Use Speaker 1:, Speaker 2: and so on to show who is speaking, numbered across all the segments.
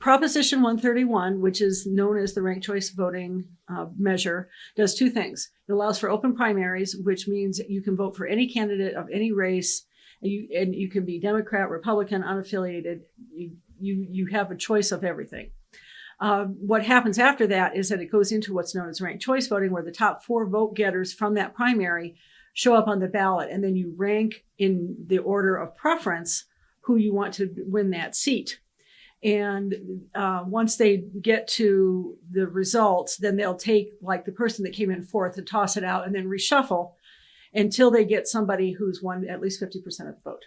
Speaker 1: Proposition 131, which is known as the ranked choice voting measure, does two things. It allows for open primaries, which means you can vote for any candidate of any race, and you can be Democrat, Republican, unaffiliated. You have a choice of everything. What happens after that is that it goes into what's known as ranked choice voting, where the top 4 vote getters from that primary show up on the ballot, and then you rank in the order of preference who you want to win that seat. And once they get to the results, then they'll take like the person that came in fourth and toss it out and then reshuffle until they get somebody who's won at least 50% of the vote.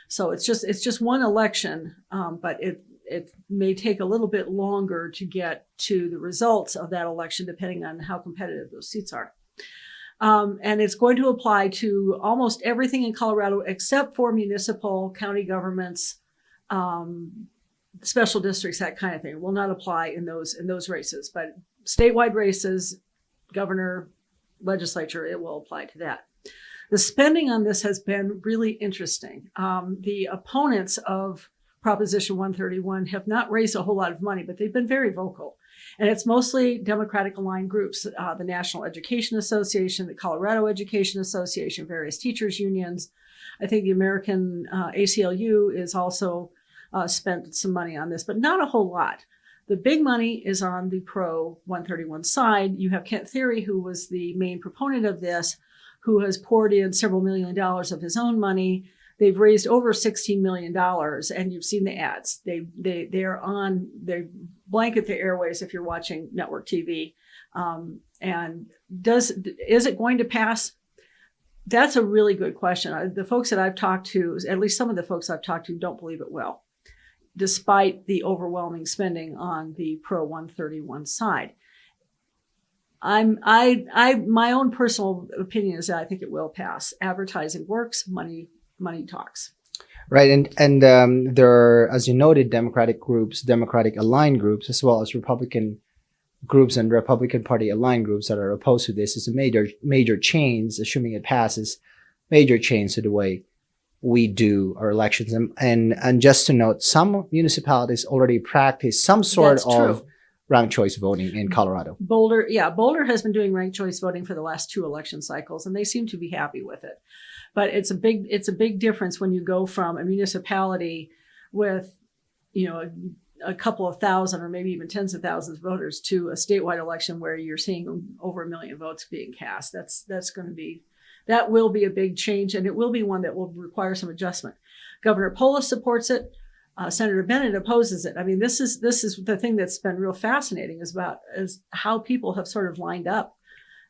Speaker 1: So it's just one election, but it may take a little bit longer to get to the results of that election, depending on how competitive those seats are. And it's going to apply to almost everything in Colorado except for municipal, county governments, special districts, that kind of thing. It will not apply in those races, but statewide races, governor, legislature, it will apply to that. The spending on this has been really interesting. The opponents of Proposition 131 have not raised a whole lot of money, but they've been very vocal. And it's mostly Democratic aligned groups, the National Education Association, the Colorado Education Association, various teachers unions. I think the American ACLU is also spent some money on this, but not a whole lot. The big money is on the pro 131 side. You have Kent Thiry, who was the main proponent of this, who has poured in several $1 million of his own money. They've raised over $16 million, and you've seen the ads. They blanket the airways if you're watching network TV. And is it going to pass? That's a really good question. The folks that I've talked to, at least some of the folks I've talked to, don't believe it will, despite the overwhelming spending on the pro 131 side. My own personal opinion is that I think it will pass. Advertising works, money talks.
Speaker 2: Right, and there are, as you noted, Democratic groups, Democratic aligned groups, as well as Republican groups and Republican Party aligned groups that are opposed to this. It's a major change, assuming it passes, major change to the way we do our elections. And just to note, some municipalities already practice some sort of ranked choice voting in Colorado.
Speaker 1: Boulder has been doing ranked choice voting for the last 2 election cycles, and they seem to be happy with it. But it's a big difference when you go from a municipality with, a couple of thousand or maybe even tens of thousands of voters to a statewide election where you're seeing over 1 million votes being cast. That will be a big change, and it will be one that will require some adjustment. Governor Polis supports it. Senator Bennett opposes it. I mean, this is the thing that's been real fascinating is how people have sort of lined up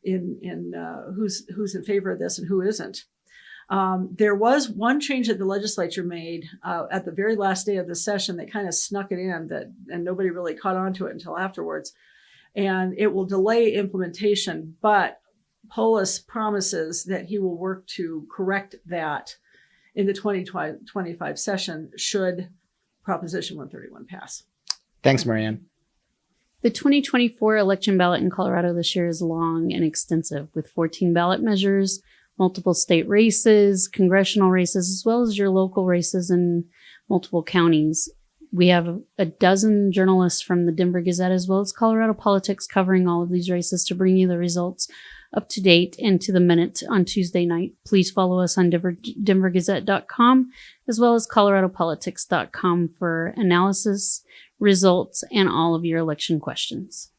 Speaker 1: in who's in favor of this and who isn't. There was one change that the legislature made at the very last day of the session that kind of snuck it in, and nobody really caught on to it until afterwards. And it will delay implementation, but Polis promises that he will work to correct that in the 2025 session should Proposition 131 pass.
Speaker 2: Thanks, Marianne.
Speaker 3: The 2024 election ballot in Colorado this year is long and extensive, with 14 ballot measures, multiple state races, congressional races, as well as your local races in multiple counties. We have a dozen journalists from the Denver Gazette as well as Colorado Politics covering all of these races to bring you the results up to date and to the minute on Tuesday night. Please follow us on denvergazette.com as well as coloradopolitics.com for analysis, results, and all of your election questions.